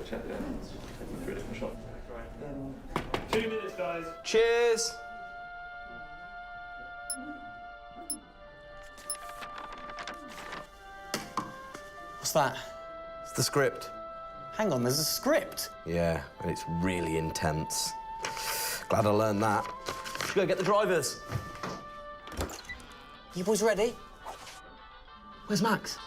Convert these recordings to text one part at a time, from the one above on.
quick chat there. Take me through a different shot. Right. 2 minutes, guys. Cheers. What's that? It's the script. Hang on, there's a script. Yeah, and it's really intense. Glad I learned that. Go get the drivers. You boys ready? Where's Max?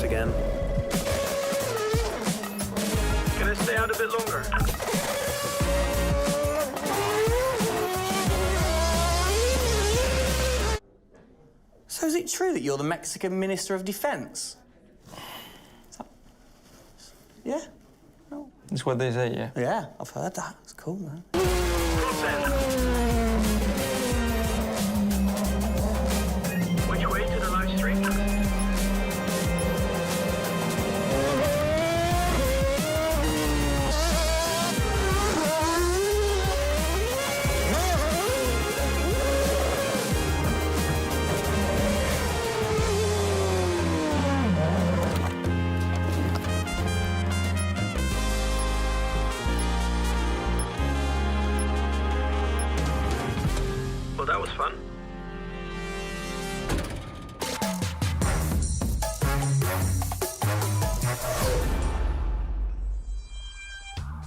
Again. Can I stay out a bit longer? So is it true that you're the Mexican Minister of Defense? Yeah? No. That's what they say, yeah. Yeah, I've heard that. It's cool, man. Which way to the live stream? Well, that was fun.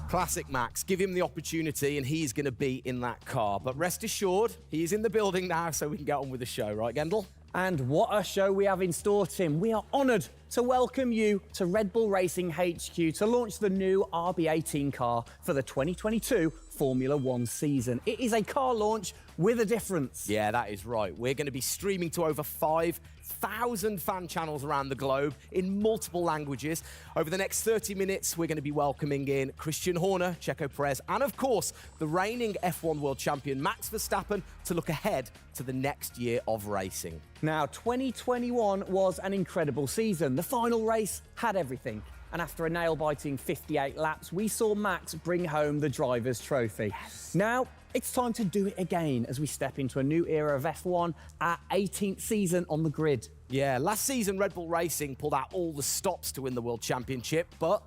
Classic Max. Give him the opportunity and he's going to be in that car. But rest assured, he's in the building now, so we can get on with the show, right, Gendel? And what a show we have in store, Tim. We are honoured to welcome you to Red Bull Racing HQ to launch the new RB18 car for the 2022 Formula One season. It is a car launch with a difference. Yeah, that is right. We're going to be streaming to over 5,000 fan channels around the globe in multiple languages. Over the next 30 minutes, we're going to be welcoming in Christian Horner, Checo Perez, and of course, the reigning F1 world champion Max Verstappen to look ahead to the next year of racing. Now, 2021 was an incredible season. The final race had everything. And after a nail-biting 58 laps, we saw Max bring home the Drivers' Trophy. Yes. Now, it's time to do it again as we step into a new era of F1, our 18th season on the grid. Yeah, last season Red Bull Racing pulled out all the stops to win the World Championship, but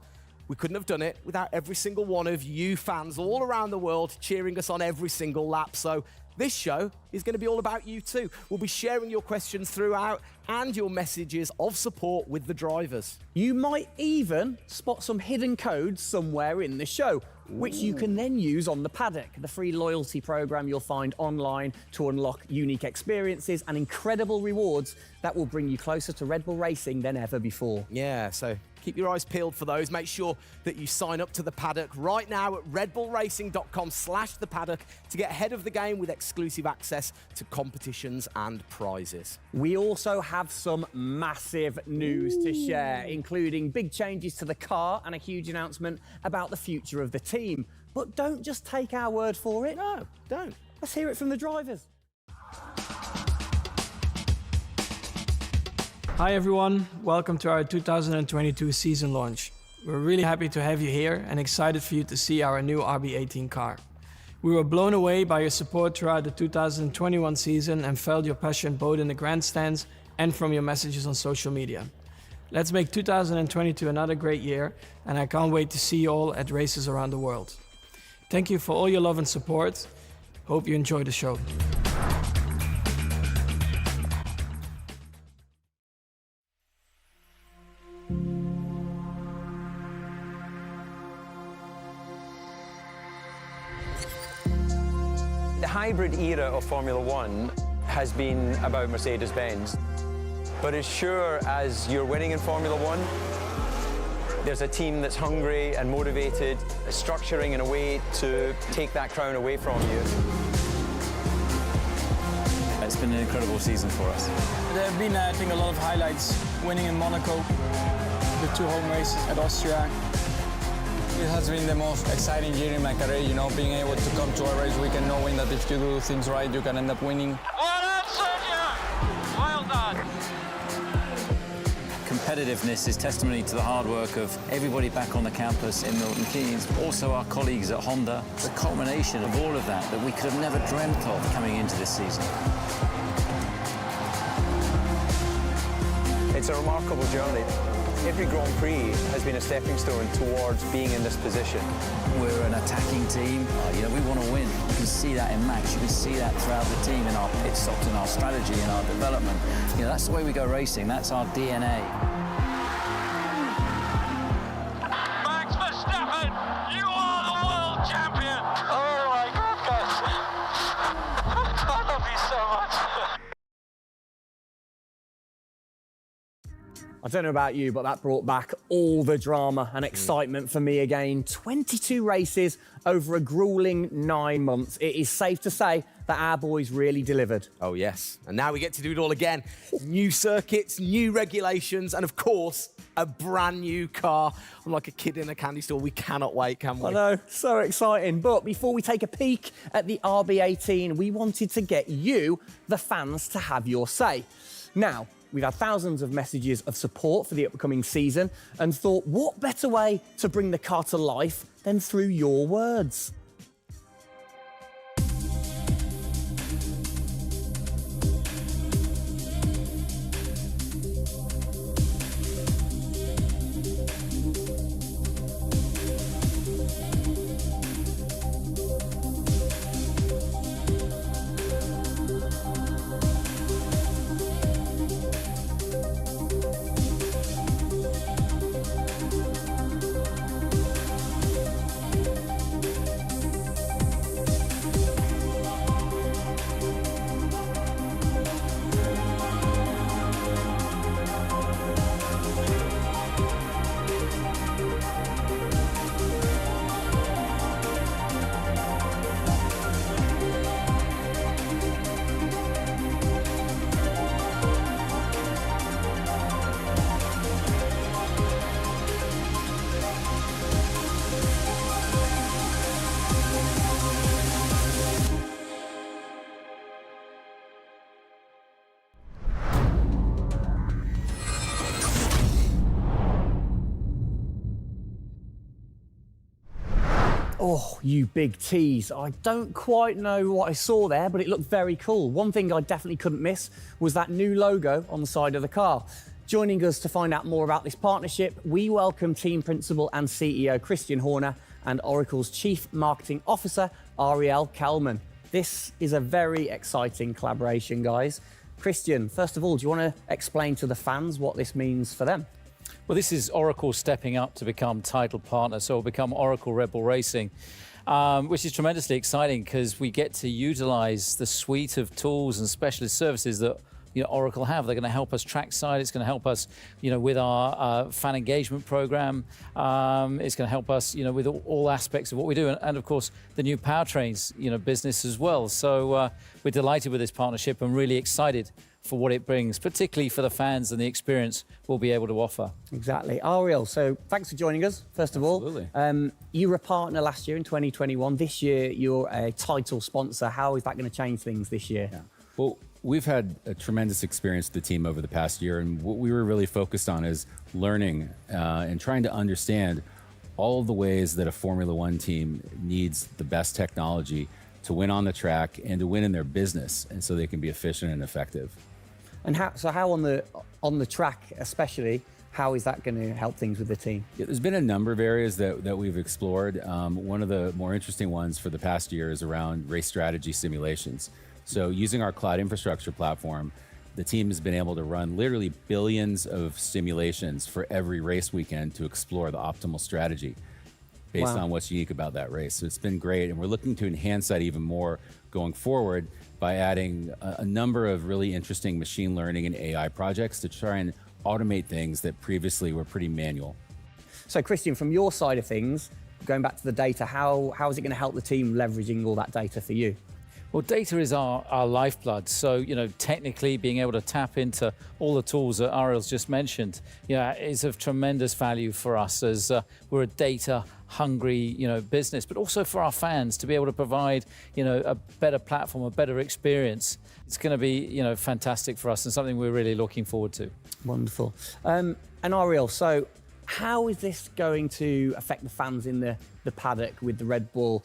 we couldn't have done it without every single one of you fans all around the world cheering us on every single lap. So this show is going to be all about you too. We'll be sharing your questions throughout and your messages of support with the drivers. You might even spot some hidden codes somewhere in the show, which you can then use on the Paddock, the free loyalty program you'll find online to unlock unique experiences and incredible rewards that will bring you closer to Red Bull Racing than ever before. Yeah, so keep your eyes peeled for those. Make sure that you sign up to the Paddock right now at redbullracing.com/the Paddock to get ahead of the game with exclusive access to competitions and prizes. We also have some massive news to share, including big changes to the car and a huge announcement about the future of the team. But don't just take our word for it. No, don't. Let's hear it from the drivers. Hi everyone, welcome to our 2022 season launch. We're really happy to have you here and excited for you to see our new RB18 car. We were blown away by your support throughout the 2021 season and felt your passion both in the grandstands and from your messages on social media. Let's make 2022 another great year, and I can't wait to see you all at races around the world. Thank you for all your love and support. Hope you enjoy the show. The hybrid era of Formula One has been about Mercedes-Benz. But as sure as you're winning in Formula One, there's a team that's hungry and motivated, structuring in a way to take that crown away from you. been an incredible season for us. There have been, I think, a lot of highlights. Winning in Monaco, the 2 home races at Austria. It has been the most exciting year in my career, you know, being able to come to a race weekend knowing that if you do things right, you can end up winning. Well done, Sergio! Well done. Competitiveness is testimony to the hard work of everybody back on the campus in Milton Keynes, also our colleagues at Honda. It's a culmination of all of that we could have never dreamt of coming into this season. It's a remarkable journey. Every Grand Prix has been a stepping stone towards being in this position. We're an attacking team. You know, we want to win. You can see that in Max. You can see that throughout the team, in our pit stops, in our strategy, in our development. You know, that's the way we go racing. That's our DNA. Max Verstappen, you are the world champion! Oh my goodness! I love you so much. I don't know about you, but that brought back all the drama and excitement for me again. 22 races over a grueling 9 months. It is safe to say that our boys really delivered. Oh, yes. And now we get to do it all again. New circuits, new regulations, and of course, a brand new car. I'm like a kid in a candy store. We cannot wait, can we? I know, so exciting. But before we take a peek at the RB18, we wanted to get you, the fans, to have your say. Now, we've had thousands of messages of support for the upcoming season and thought, what better way to bring the car to life than through your words? Oh, you big tease. I don't quite know what I saw there, but it looked very cool. One thing I definitely couldn't miss was that new logo on the side of the car. Joining us to find out more about this partnership, we welcome Team Principal and CEO Christian Horner and Oracle's Chief Marketing Officer, Ariel Kelman. This is a very exciting collaboration, guys. Christian, first of all, do you want to explain to the fans what this means for them? Well, this is Oracle stepping up to become title partner, so it'll become Oracle Red Bull Racing, which is tremendously exciting because we get to utilize the suite of tools and specialist services that Oracle have. They're going to help us trackside. It's going to help us, with our fan engagement program. It's going to help us, with all aspects of what we do, and of course the new powertrains, business as well. So we're delighted with this partnership and really excited for what it brings, particularly for the fans and the experience we'll be able to offer. Exactly. Ariel, so thanks for joining us, first of all. You were a partner last year in 2021. This year, you're a title sponsor. How is that going to change things this year? Yeah. Well, we've had a tremendous experience with the team over the past year, and what we were really focused on is learning and trying to understand all of the ways that a Formula One team needs the best technology to win on the track and to win in their business, and so they can be efficient and effective. And how on the track especially, how is that going to help things with the team? Yeah, there's been a number of areas that we've explored. One of the more interesting ones for the past year is around race strategy simulations. So using our cloud infrastructure platform, the team has been able to run literally billions of simulations for every race weekend to explore the optimal strategy based on what's unique about that race. So it's been great, and we're looking to enhance that even more going forward by adding a number of really interesting machine learning and AI projects to try and automate things that previously were pretty manual. So Christian, from your side of things, going back to the data, how is it going to help the team leveraging all that data for you? Well, data is our lifeblood. So, you know, technically being able to tap into all the tools that Ariel's just mentioned, is of tremendous value for us as we're a data-hungry, business, but also for our fans to be able to provide, a better platform, a better experience. It's going to be, fantastic for us and something we're really looking forward to. Wonderful. And Ariel, so how is this going to affect the fans in the paddock with the Red Bull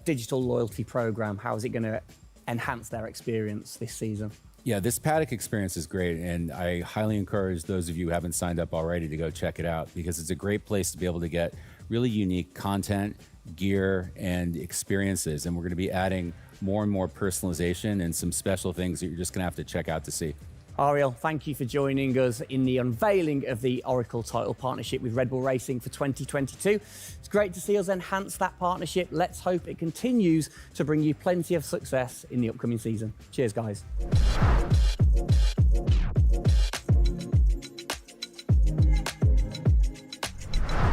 digital loyalty program? How is it going to enhance their experience this season? Yeah, this paddock experience is great, and I highly encourage those of you who haven't signed up already to go check it out, because it's a great place to be able to get really unique content, gear, and experiences. And we're going to be adding more and more personalization and some special things that you're just going to have to check out to see. Ariel, thank you for joining us in the unveiling of the Oracle title partnership with Red Bull Racing for 2022. It's great to see us enhance that partnership. Let's hope it continues to bring you plenty of success in the upcoming season. Cheers, guys.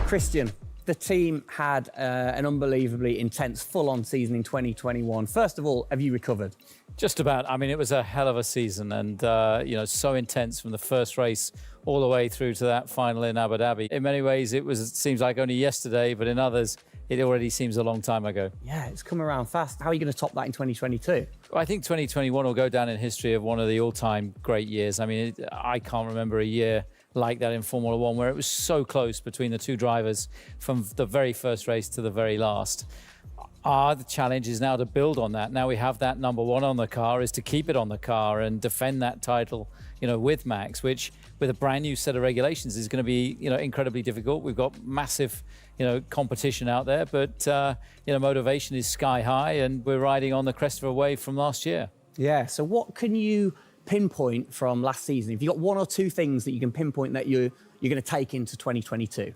Christian, the team had an unbelievably intense, full-on season in 2021. First of all, have you recovered? Just about. I mean, it was a hell of a season and, so intense from the first race all the way through to that final in Abu Dhabi. In many ways, it seems like only yesterday, but in others, it already seems a long time ago. Yeah, it's come around fast. How are you going to top that in 2022? Well, I think 2021 will go down in history of one of the all-time great years. I mean, I can't remember a year like that in Formula One where it was so close between the two drivers from the very first race to the very last. The challenge is now to build on that. Now we have that number one on the car, is to keep it on the car and defend that title, with Max, which with a brand new set of regulations is going to be, incredibly difficult. We've got massive, competition out there, but, motivation is sky high and we're riding on the crest of a wave from last year. Yeah, so what can you pinpoint from last season? If you've got one or two things that you can pinpoint that you're going to take into 2022?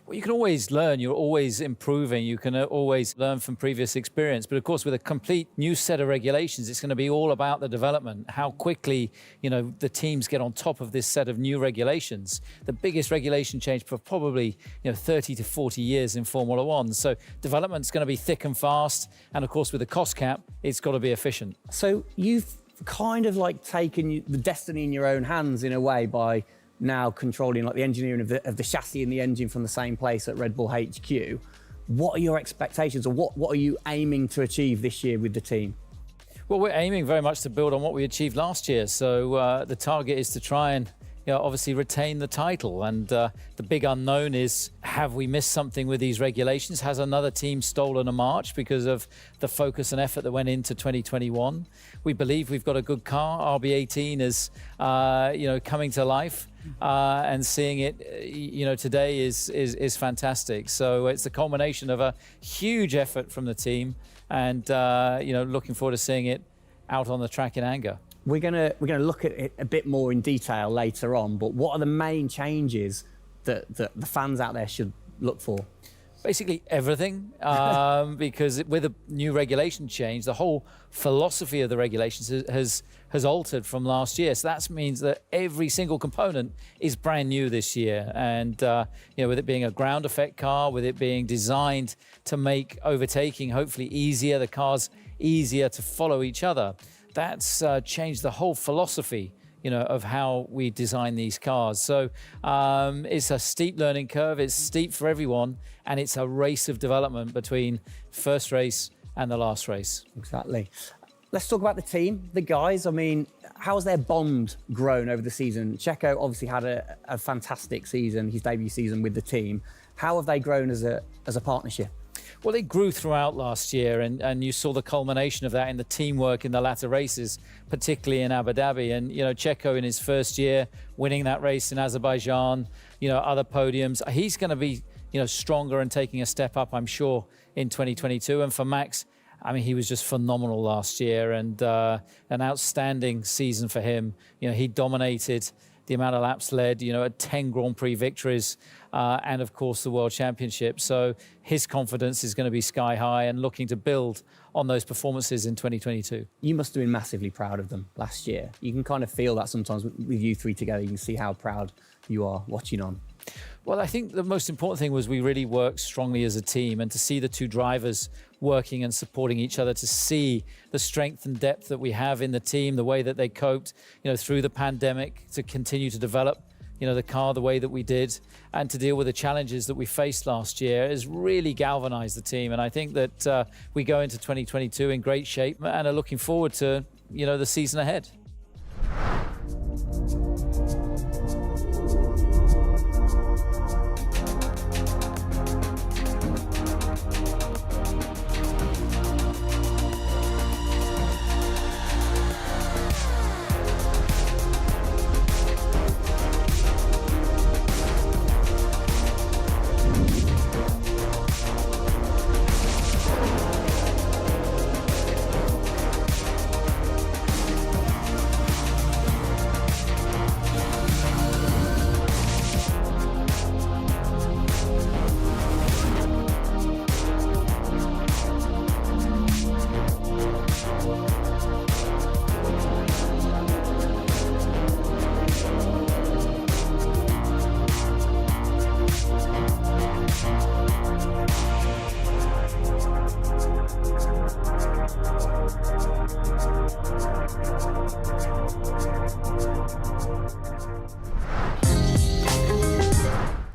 Well, you can always learn. You're always improving. You can always learn from previous experience. But of course, with a complete new set of regulations, it's going to be all about the development, how quickly, the teams get on top of this set of new regulations. The biggest regulation change for probably, 30 to 40 years in Formula One. So development's going to be thick and fast. And of course, with the cost cap, it's got to be efficient. So you've kind of like taken the destiny in your own hands in a way by now controlling like the engineering of the chassis and the engine from the same place at Red Bull HQ. What are your expectations, or what are you aiming to achieve this year with the team? Well, we're aiming very much to build on what we achieved last year. So the target is to try and obviously retain the title. And the big unknown is, have we missed something with these regulations? Has another team stolen a march because of the focus and effort that went into 2021? We believe we've got a good car. RB18 is, coming to life. And seeing it, today is fantastic. So it's the culmination of a huge effort from the team, and looking forward to seeing it out on the track in anger. We're gonna look at it a bit more in detail later on. But what are the main changes that the fans out there should look for? Basically everything, because with a new regulation change, the whole philosophy of the regulations has altered from last year. So that means that every single component is brand new this year. And with it being a ground effect car, with it being designed to make overtaking hopefully easier, the cars easier to follow each other, that's changed the whole philosophy of how we design these cars. So it's a steep learning curve. It's steep for everyone, and it's a race of development between first race and the last race. Exactly. Let's talk about the team, the guys. I mean, how's their bond grown over the season? Checo obviously had a fantastic season, his debut season with the team. How have they grown as a partnership? Well, they grew throughout last year, and you saw the culmination of that in the teamwork in the latter races, particularly in Abu Dhabi. And, Checo in his first year, winning that race in Azerbaijan, other podiums. He's going to be, stronger and taking a step up, I'm sure, in 2022. And for Max, I mean, he was just phenomenal last year, and an outstanding season for him. He dominated the amount of laps led, 10 Grand Prix victories, and of course the World Championship. So his confidence is going to be sky high and looking to build on those performances in 2022. You must have been massively proud of them last year. You can kind of feel that sometimes with you three together. You can see how proud you are watching on. Well, I think the most important thing was we really worked strongly as a team, and to see the two drivers working and supporting each other, to see the strength and depth that we have in the team, the way that they coped, through the pandemic, to continue to develop, the car the way that we did, and to deal with the challenges that we faced last year has really galvanized the team. And I think that we go into 2022 in great shape and are looking forward to, the season ahead.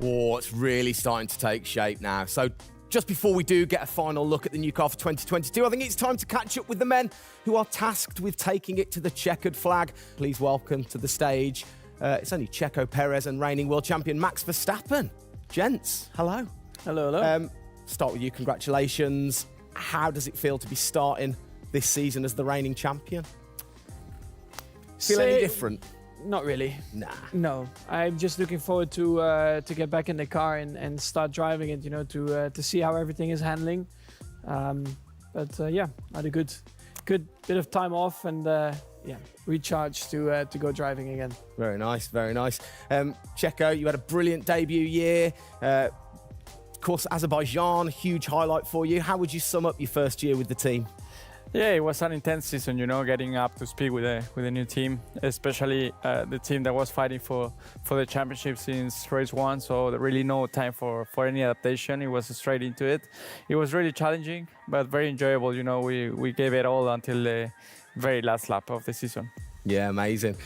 Oh, it's really starting to take shape now. So just before we do get a final look at the new car for 2022, I think it's time to catch up with the men who are tasked with taking it to the checkered flag. Please welcome to the stage, it's only Checo Perez and reigning world champion Max Verstappen. Gents, hello. Hello, hello. Start with you, congratulations. How does it feel to be starting this season as the reigning champion? Feel any different? Not really. Nah. No, I'm just looking forward to get back in the car and start driving it. To see how everything is handling. Yeah, I had a good bit of time off and recharge to go driving again. Very nice, very nice. Checo, you had a brilliant debut year. Of course, Azerbaijan, huge highlight for you. How would you sum up your first year with the team? Yeah, it was an intense season, getting up to speed with a new team, especially the team that was fighting for the championship since race one. So there really no time for any adaptation. It was straight into it. It was really challenging, but very enjoyable. We gave it all until the very last lap of the season. Yeah, amazing.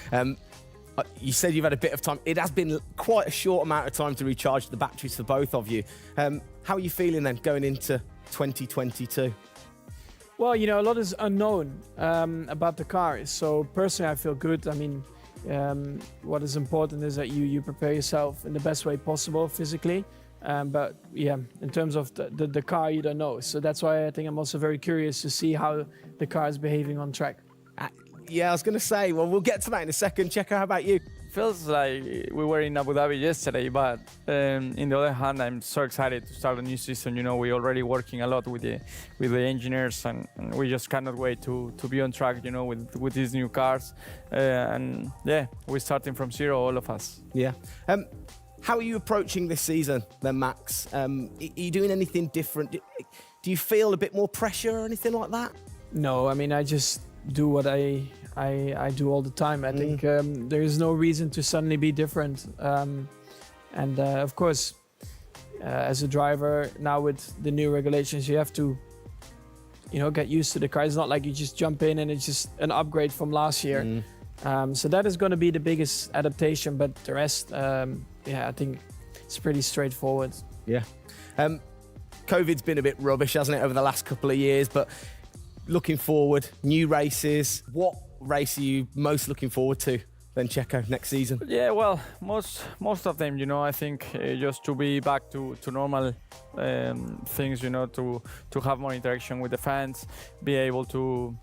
You said you've had a bit of time. It has been quite a short amount of time to recharge the batteries for both of you. How are you feeling then going into 2022? Well, a lot is unknown about the car. So personally, I feel good. I mean, what is important is that you prepare yourself in the best way possible physically. But yeah, in terms of the car, you don't know. So that's why I think I'm also very curious to see how the car is behaving on track. Yeah, I was going to say, well, we'll get to that in a second. Checo, how about you? Feels like we were in Abu Dhabi yesterday, but in the other hand, I'm so excited to start a new season. We're already working a lot with the engineers, and we just cannot wait to be on track, with these new cars. And yeah, we're starting from zero, all of us. Yeah. How are you approaching this season then, Max? Are you doing anything different? Do you feel a bit more pressure or anything like that? No, I mean, I just do what I do all the time. I think there is no reason to suddenly be different. Of course, as a driver, now with the new regulations, you have to, get used to the car. It's not like you just jump in and it's just an upgrade from last year. So that is going to be the biggest adaptation. But the rest, I think it's pretty straightforward. Yeah. COVID's been a bit rubbish, hasn't it, over the last couple of years? But looking forward, new races. What race are you most looking forward to then, Checo, next season? Yeah, well, most of them, I think just to be back to normal things, to have more interaction with the fans, be able to,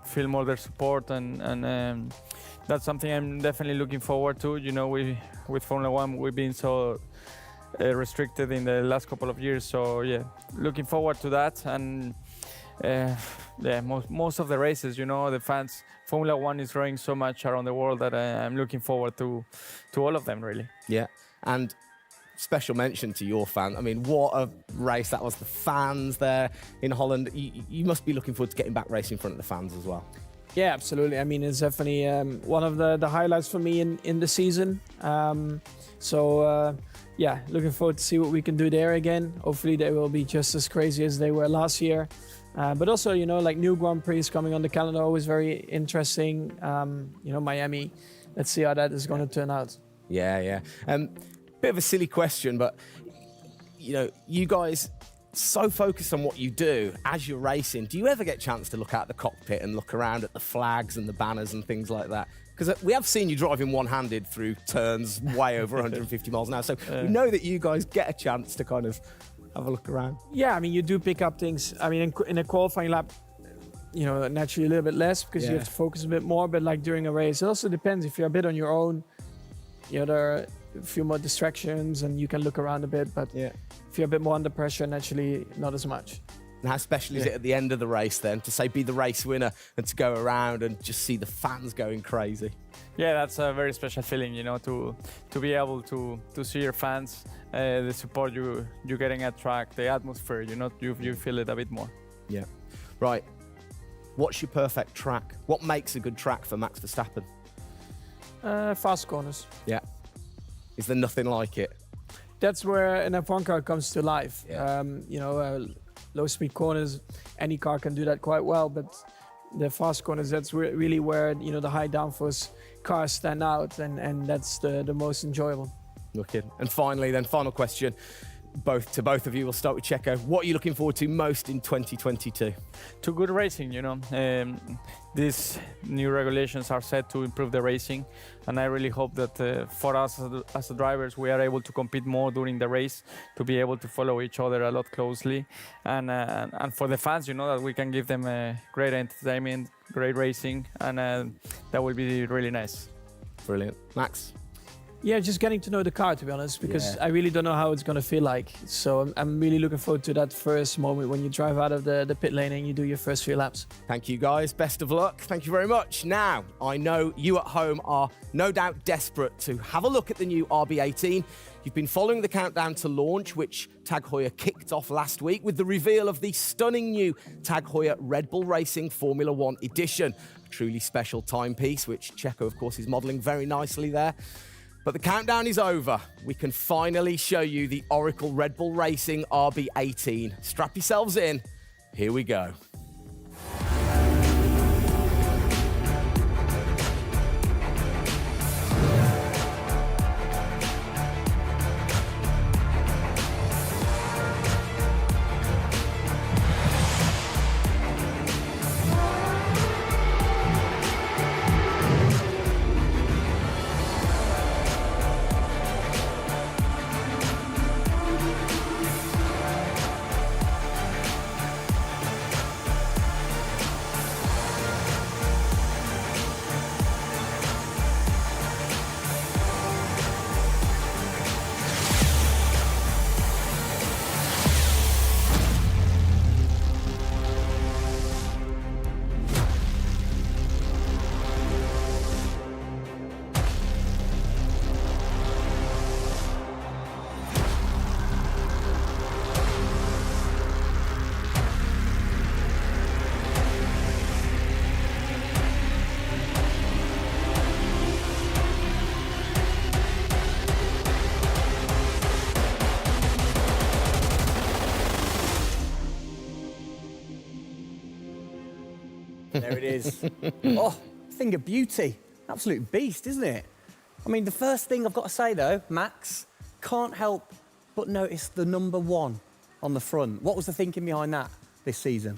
feel more their support, and that's something I'm definitely looking forward to. With Formula One, we've been so restricted in the last couple of years, so yeah, looking forward to that. And most of the races, the fans, Formula One is growing so much around the world that I'm looking forward to all of them, really. Yeah, and special mention to your fan. I mean, what a race that was. The fans there in Holland. You must be looking forward to getting back racing in front of the fans as well. Yeah, absolutely. I mean, it's definitely one of the highlights for me in the season. yeah, looking forward to see what we can do there again. Hopefully they will be just as crazy as they were last year. But also, you know, like new Grand Prix coming on the calendar, always very interesting. You know, Miami, let's see how that is going to turn out. Yeah. Bit of a silly question, but, you know, you guys so focused on what you do as you're racing. Do you ever get a chance to look out the cockpit and look around at the flags and the banners and things like that? Because we have seen you driving one-handed through turns way over 150 miles an hour. So we know that you guys get a chance to kind of have a look around. Yeah, I mean, you do pick up things. I mean, in a qualifying lap, you know, naturally a little bit less because you have to focus a bit more. But like during a race, it also depends. If you're a bit on your own, you know, there are a few more distractions and you can look around a bit. But if you're a bit more under pressure, naturally not as much. And how special is it at the end of the race then to say be the race winner and to go around and just see the fans going crazy? Yeah, that's a very special feeling, you know, to be able to see your fans, the support you're getting at track, the atmosphere, you know, you feel it a bit more. Yeah. Right. What's your perfect track? What makes a good track for Max Verstappen? Fast corners. Yeah. Is there nothing like it? That's where an F1 car comes to life. Yeah. You know, low speed corners, any car can do that quite well, but the fast corners, that's really where, you know, the high downforce cars stand out, and that's the most enjoyable. Looking. And finally then, final question, to both of you, we'll start with Checo. What are you looking forward to most in 2022? To good racing, you know. These new regulations are set to improve the racing, and I really hope that for us as the drivers, we are able to compete more during the race, to be able to follow each other a lot closely, and for the fans, you know, that we can give them great entertainment, great racing, and that will be really nice. Brilliant. Max? Yeah, just getting to know the car, to be honest, because I really don't know how it's going to feel like. So I'm really looking forward to that first moment when you drive out of the pit lane and you do your first few laps. Thank you, guys. Best of luck. Thank you very much. Now, I know you at home are no doubt desperate to have a look at the new RB18. You've been following the countdown to launch, which Tag Heuer kicked off last week with the reveal of the stunning new Tag Heuer Red Bull Racing Formula One edition. A truly special timepiece, which Checo, of course, is modelling very nicely there. But the countdown is over. We can finally show you the Oracle Red Bull Racing RB18. Strap yourselves in. Here we go. There it is. Oh, thing of beauty. Absolute beast, isn't it? I mean, the first thing I've got to say, though, Max, can't help but notice the number 1 on the front. What was the thinking behind that this season?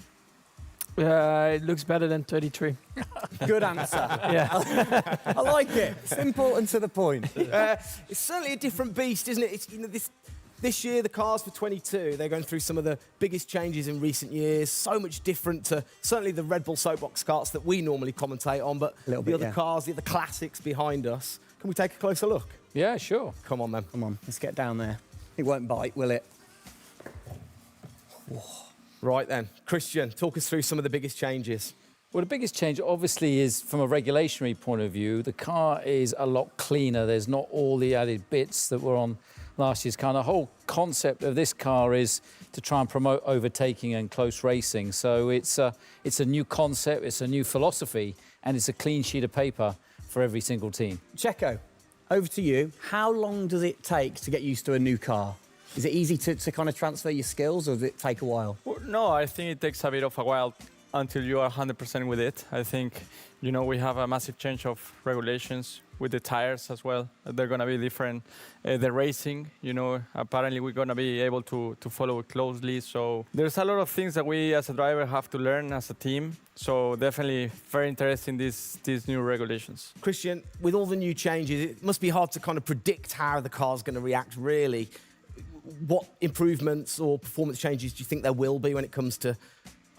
It looks better than 33. Good answer. Yeah. I like it. Simple and to the point. It's certainly a different beast, isn't it? It's, you know, this year, the cars for 22, they're going through some of the biggest changes in recent years. So much different to certainly the Red Bull soapbox karts that we normally commentate on, but the other cars, the other classics behind us. Can we take a closer look? Yeah, sure. Come on, then. Come on, let's get down there. It won't bite, will it? Whoa. Right then, Christian, talk us through some of the biggest changes. Well, the biggest change obviously is from a regulatory point of view. The car is a lot cleaner. There's not all the added bits that were on last year's car. And the whole concept of this car is to try and promote overtaking and close racing. So it's a new concept, it's a new philosophy, and it's a clean sheet of paper for every single team. Checo, over to you. How long does it take to get used to a new car? Is it easy to kind of transfer your skills, or does it take a while? Well, no, I think it takes a bit of a while until you are 100% with it. I think, you know, we have a massive change of regulations with the tires as well. They're going to be different. The racing, you know, apparently we're going to be able to follow it closely. So there's a lot of things that we as a driver have to learn as a team. So definitely very interesting, these new regulations. Christian, with all the new changes, it must be hard to kind of predict how the car's going to react, really. What improvements or performance changes do you think there will be when it comes to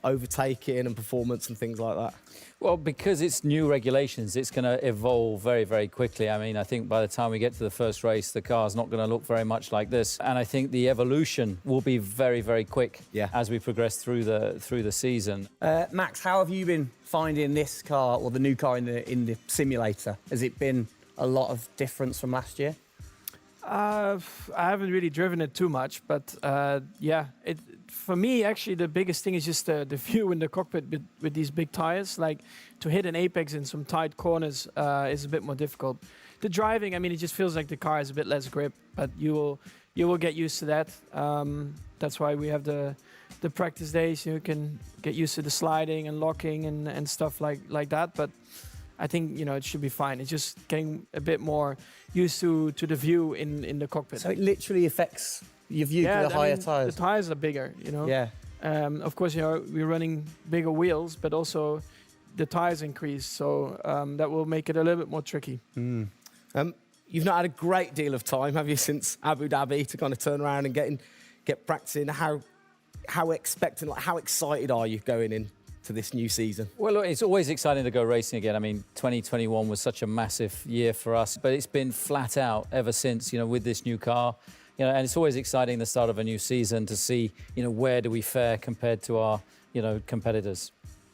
overtaking and performance and things like that? Well, because it's new regulations, it's going to evolve very, very quickly. I mean, I think by the time we get to the first race, the car's not going to look very much like this. And I think the evolution will be very, very quick as we progress through the season. Max, how have you been finding this car, or the new car in the simulator? Has it been a lot of difference from last year? I haven't really driven it too much, but yeah, for me, actually, the biggest thing is just the view in the cockpit with these big tires. Like, to hit an apex in some tight corners is a bit more difficult. The driving, I mean, it just feels like the car has a bit less grip, but you will get used to that. That's why we have the practice days. You can get used to the sliding and locking and stuff like that. But I think, you know, it should be fine. It's just getting a bit more used to the view in the cockpit. So it literally affects your view to the higher tyres? The tyres are bigger, you know? Yeah. Of course, you know, we're running bigger wheels, but also the tyres increase. So that will make it a little bit more tricky. You've not had a great deal of time, have you, since Abu Dhabi to kind of turn around and get practicing? How expectant, like, how excited are you going in to this new season? Well, look, it's always exciting to go racing again. I mean, 2021 was such a massive year for us, but it's been flat out ever since, you know, with this new car. You know, and it's always exciting the start of a new season to see, you know, where do we fare compared to our, you know, competitors.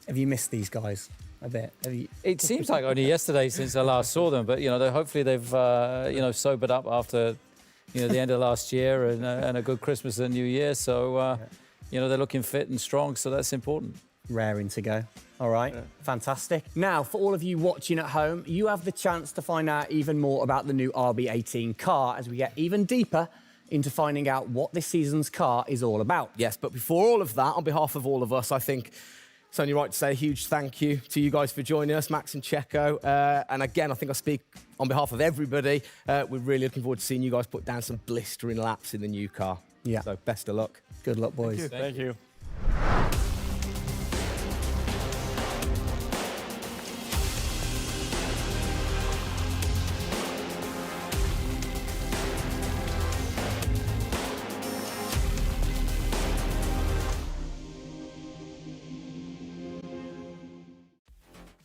Have you missed these guys a bit? It seems like only yesterday since I last saw them, but, you know, hopefully they've, you know, sobered up after, you know, the end of last year and a good Christmas and New Year. So, you know, they're looking fit and strong, so that's important. Raring to go. All right, fantastic. Now, for all of you watching at home, you have the chance to find out even more about the new RB18 car as we get even deeper into finding out what this season's car is all about. Yes, but before all of that, on behalf of all of us, I think it's only right to say a huge thank you to you guys for joining us, Max and Checo. And again, I think I speak on behalf of everybody. We're really looking forward to seeing you guys put down some blistering laps in the new car. Yeah. So best of luck. Good luck, boys. Thank you.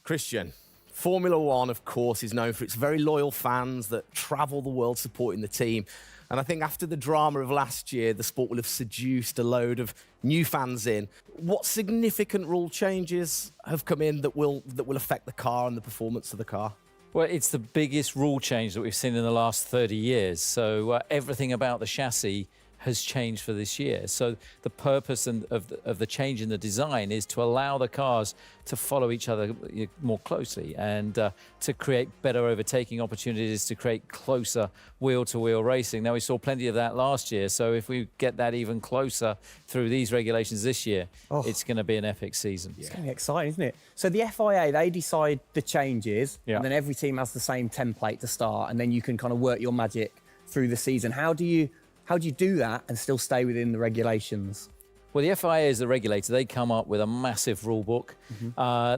Christian, Formula One, of course, is known for its very loyal fans that travel the world supporting the team. And I think after the drama of last year, the sport will have seduced a load of new fans in. What significant rule changes have come in that will affect the car and the performance of the car? Well, it's the biggest rule change that we've seen in the last 30 years. So everything about the chassis has changed for this year. So the purpose of the change in the design is to allow the cars to follow each other more closely and to create better overtaking opportunities, to create closer wheel-to-wheel racing. Now, we saw plenty of that last year, so if we get that even closer through these regulations this year, it's going to be an epic season. It's going to be exciting, isn't it? So the FIA, they decide the changes, and then every team has the same template to start, and then you can kind of work your magic through the season. How do you do that and still stay within the regulations? Well, the FIA is the regulator. They come up with a massive rule book.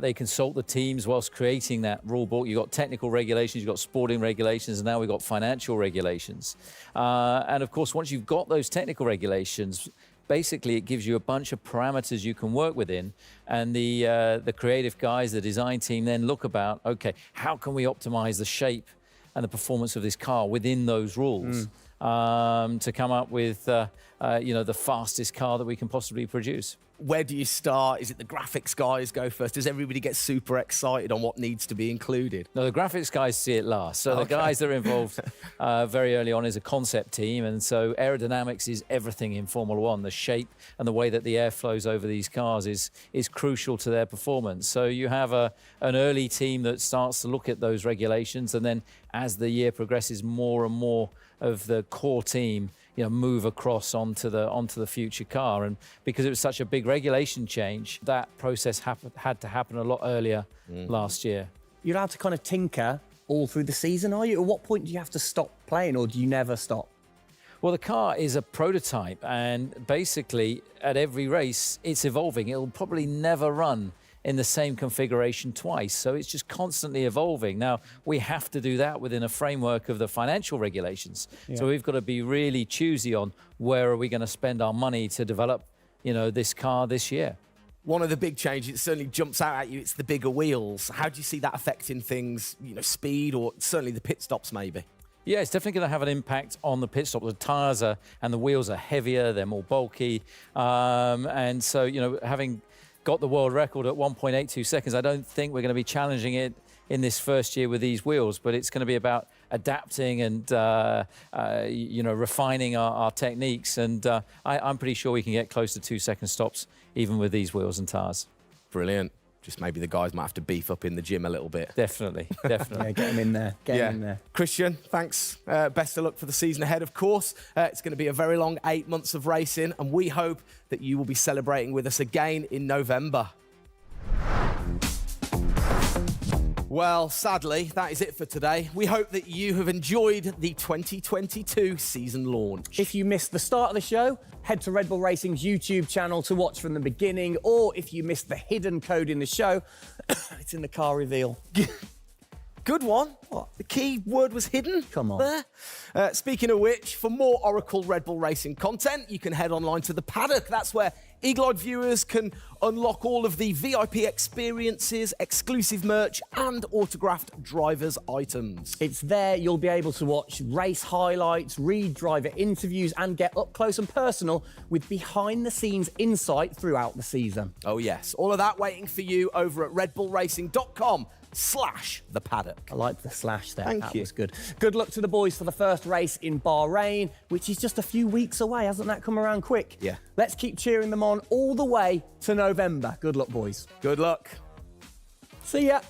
They consult the teams whilst creating that rule book. You've got technical regulations, you've got sporting regulations, and now we've got financial regulations. And of course, once you've got those technical regulations, basically it gives you a bunch of parameters you can work within. And the creative guys, the design team then look about, okay, how can we optimize the shape and the performance of this car within those rules? to come up with the fastest car that we can possibly produce. Where do you start? Is it the graphics guys go first? Does everybody get super excited on what needs to be included? No, the graphics guys see it last. So the guys that are involved very early on is a concept team. And so aerodynamics is everything in Formula One. The shape and the way that the air flows over these cars is crucial to their performance. So you have an early team that starts to look at those regulations. And then as the year progresses, more and more of the core team move across onto the future car. And because it was such a big regulation change, that process had to happen a lot earlier last year. You're allowed to kind of tinker all through the season, are you? At what point do you have to stop playing, or do you never stop? Well, the car is a prototype, and basically at every race it's evolving. It'll probably never run in the same configuration twice. So it's just constantly evolving. Now, we have to do that within a framework of the financial regulations. Yeah. So we've got to be really choosy on where are we going to spend our money to develop, this car this year. One of the big changes that certainly jumps out at you, it's the bigger wheels. How do you see that affecting things, speed, or certainly the pit stops maybe? Yeah, it's definitely going to have an impact on the pit stop. The tyres and the wheels are heavier, they're more bulky. And so, having got the world record at 1.82 seconds, I don't think we're going to be challenging it in this first year with these wheels, but it's going to be about adapting and refining our techniques. And I'm pretty sure we can get close to 2-second stops even with these wheels and tyres. Brilliant. Just maybe the guys might have to beef up in the gym a little bit. Definitely. Yeah, get them in there. Get them in there. Christian, thanks. Best of luck for the season ahead, of course. It's going to be a very long 8 months of racing, and we hope that you will be celebrating with us again in November. Well, sadly, that is it for today. We hope that you have enjoyed the 2022 season launch. If you missed the start of the show, head to Red Bull Racing's YouTube channel to watch from the beginning, or if you missed the hidden code in the show, it's in the car reveal. Good one. What? The key word was hidden? Come on. There. Speaking of which, for more Oracle Red Bull Racing content, you can head online to the paddock. That's where Eagle-eyed viewers can unlock all of the VIP experiences, exclusive merch, and autographed drivers' items. It's there you'll be able to watch race highlights, read driver interviews, and get up close and personal with behind-the-scenes insight throughout the season. Oh, yes. All of that waiting for you over at redbullracing.com/the paddock. I like the slash there. Thank that you. was good. Good luck to the boys for the first race in Bahrain, which is just a few weeks away. Hasn't that come around quick? Yeah. Let's keep cheering them on all the way to November. Good luck, boys. Good luck. See ya.